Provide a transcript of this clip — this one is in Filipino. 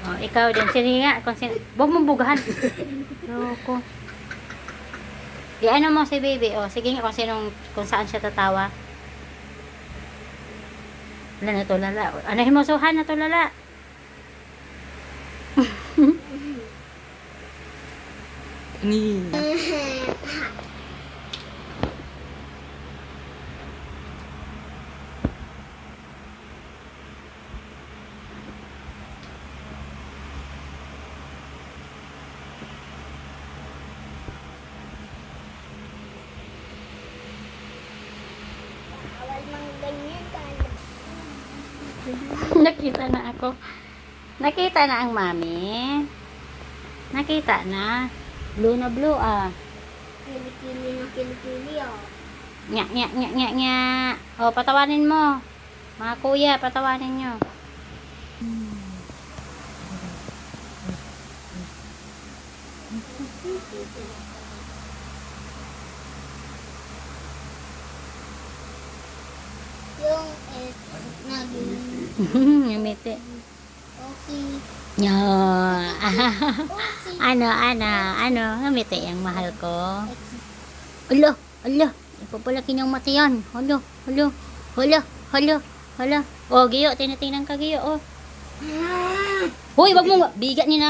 Oh, ikaw din. Sige nga. Huwag mong bugahan. Loko. Ano mo si baby. Oh, sige nga kung saan siya tatawa. Wala na to lala. Anahin mo suhan na to lala. Ni. Nakita na ako. Nakita na ang mami. Nakita na. Blue na blue ah. Kilikili ng kilikili oh. Nya, nya, nya, nya, nya. O, patawanin mo. Mga kuya, patawanin nyo. Yung naging Yumiti. okay. Yo. Okay. Ano, yumiti ang mahal ko. Alo. Ipapalaki niyang mata yan. Alo. O, Giyo, tinitingnan ka, Giyo, oh. Hoy, wag mo, bigat ni na.